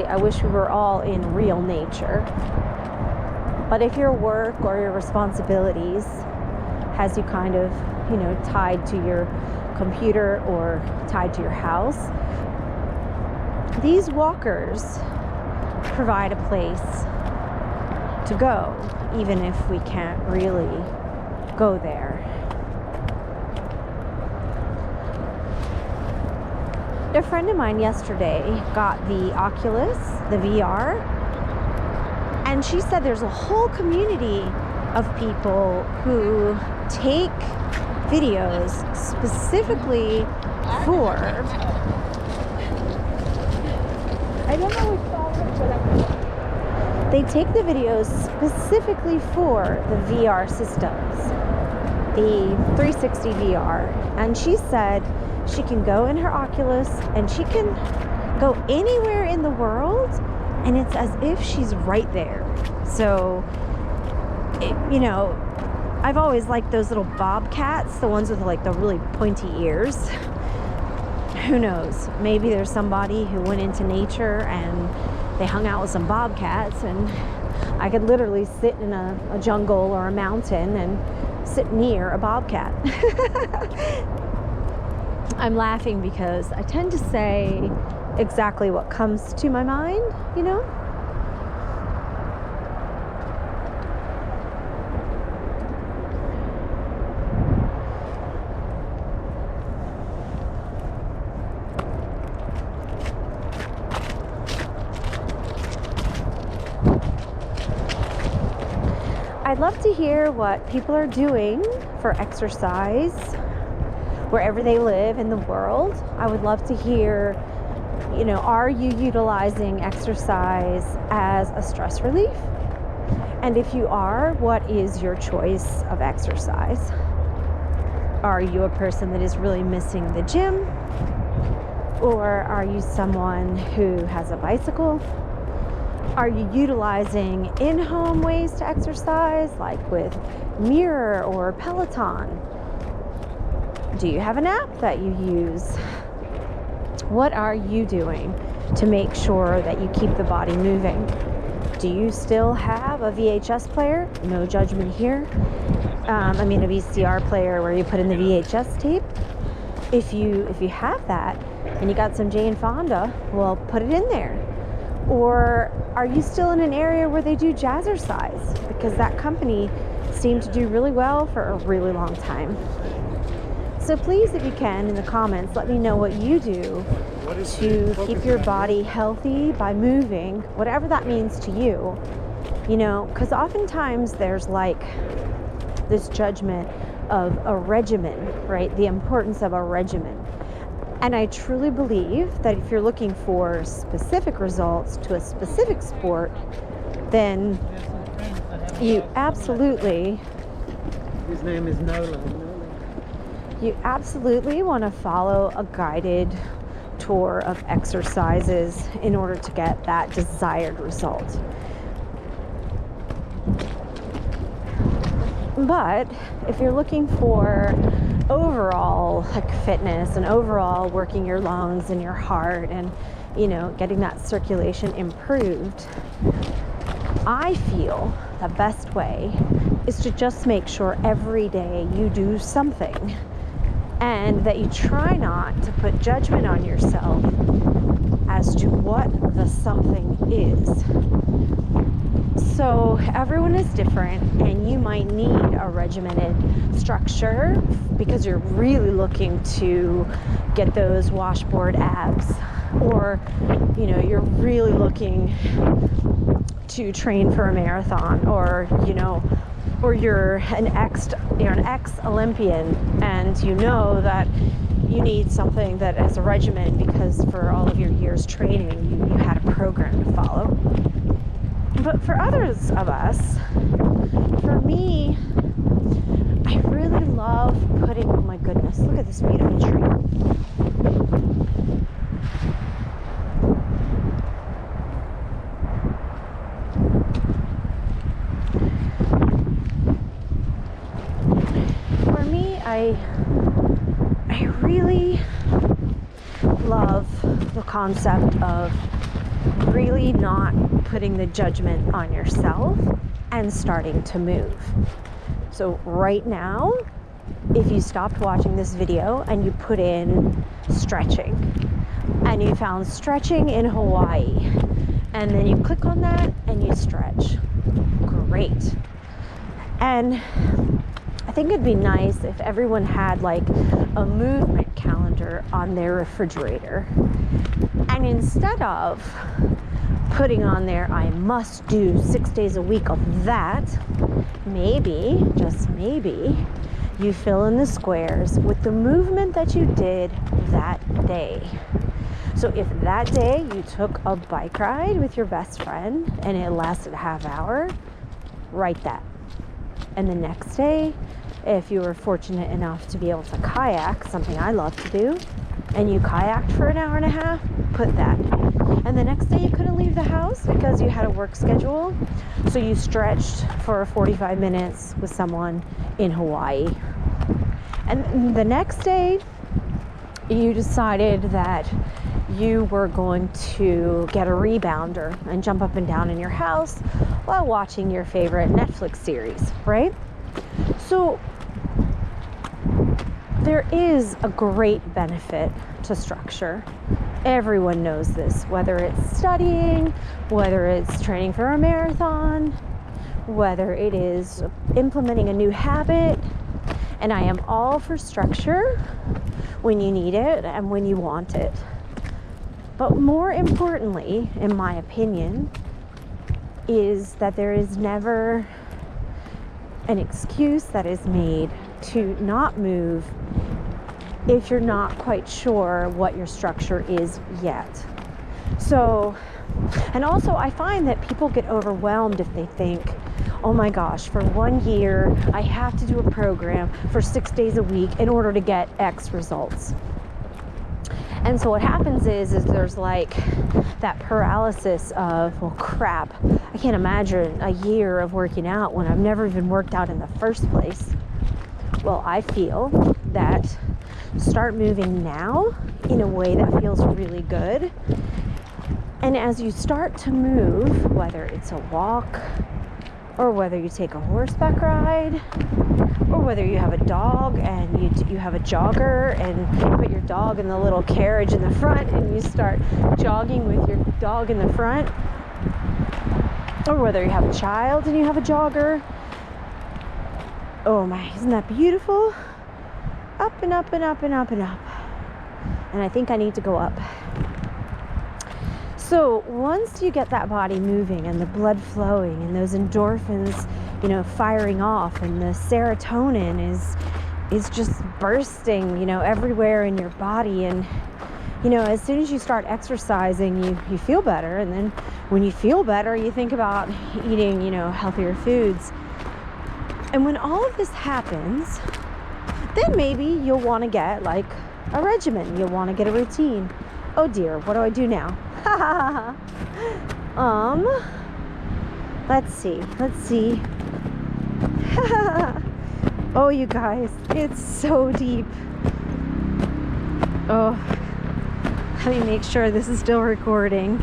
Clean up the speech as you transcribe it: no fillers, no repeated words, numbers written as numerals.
I wish we were all in real nature. But if your work or your responsibilities has you kind of, tied to your computer or tied to your house, these walkers provide a place to go, even if we can't really go there. A friend of mine yesterday got the Oculus, the VR, and she said there's a whole community of people who take videos specifically for, they take the videos specifically for the VR systems, the 360 VR. And she said she can go in her Oculus and she can go anywhere in the world and it's as if she's right there. So, I've always liked those little bobcats, the ones with like the really pointy ears. Who knows? Maybe there's somebody who went into nature and they hung out with some bobcats, and I could literally sit in a jungle or a mountain and sit near a bobcat. I'm laughing because I tend to say exactly what comes to my mind, I'd love to hear what people are doing for exercise wherever they live in the world. I would love to hear, are you utilizing exercise as a stress relief? And if you are, what is your choice of exercise? Are you a person that is really missing the gym? Or are you someone who has a bicycle? Are you utilizing in-home ways to exercise, like with Mirror or Peloton? Do you have an app that you use? What are you doing to make sure that you keep the body moving? Do you still have a VHS player? No judgment here. A VCR player where you put in the VHS tape. If you have that and you got some Jane Fonda, well, put it in there. Or are you still in an area where they do jazzercise? Because that company seemed to do really well for a really long time. So please, if you can, in the comments, let me know what you do to keep your body healthy by moving, whatever that means to you. Because oftentimes there's like this judgment of a regimen, right? The importance of a regimen. And I truly believe that if you're looking for specific results to a specific sport, then you absolutely... His name is Nolan. You absolutely want to follow a guided tour of exercises in order to get that desired result. But if you're looking for overall fitness and overall working your lungs and your heart and getting that circulation improved, I feel the best way is to just make sure every day you do something, and that you try not to put judgment on yourself as to what the something is. So everyone is different, and you might need a regimented structure because you're really looking to get those washboard abs, or you're really looking to train for a marathon, or you're an ex-Olympian and you know that you need something that as a regimen because for all of your years training you had a program to follow. But for others of us, for me, I really love putting, oh my goodness, look at this beautiful tree. For me, I really love the concept of really not putting the judgment on yourself and starting to move. So right now, if you stopped watching this video and you put in stretching, and you found stretching in Hawaii, and then you click on that and you stretch, great. And I think it'd be nice if everyone had like a movement calendar on their refrigerator, and instead of putting on there, I must do 6 days a week of that, maybe, just maybe, you fill in the squares with the movement that you did that day. So if that day you took a bike ride with your best friend and it lasted a half hour, write that. And the next day, if you were fortunate enough to be able to kayak, something I love to do, and you kayaked for an hour and a half, put that. And the next day you couldn't leave the house because you had a work schedule, so you stretched for 45 minutes with someone in Hawaii. And the next day you decided that you were going to get a rebounder and jump up and down in your house while watching your favorite Netflix series, right? So there is a great benefit to structure. Everyone knows this, whether it's studying, whether it's training for a marathon, whether it is implementing a new habit. And I am all for structure when you need it and when you want it. But more importantly, in my opinion, is that there is never an excuse that is made to not move if you're not quite sure what your structure is yet. So, and also I find that people get overwhelmed if they think, oh my gosh, for 1 year, I have to do a program for 6 days a week in order to get X results. And so what happens is there's like that paralysis of, well, crap, I can't imagine a year of working out when I've never even worked out in the first place. Well, I feel that start moving now in a way that feels really good. And as you start to move, whether it's a walk, or whether you take a horseback ride, or whether you have a dog and you have a jogger and you put your dog in the little carriage in the front and you start jogging with your dog in the front, or whether you have a child and you have a jogger. Oh my, isn't that beautiful? Up and up and up and up and up. And I think I need to go up. So once you get that body moving and the blood flowing and those endorphins, firing off, and the serotonin is just bursting, everywhere in your body, and as soon as you start exercising, you feel better, and then when you feel better, you think about eating, healthier foods. And when all of this happens, then maybe you'll want to get like a regimen. You'll want to get a routine. Oh dear, what do I do now? Let's see. Oh, you guys, it's so deep. Oh, let me make sure this is still recording.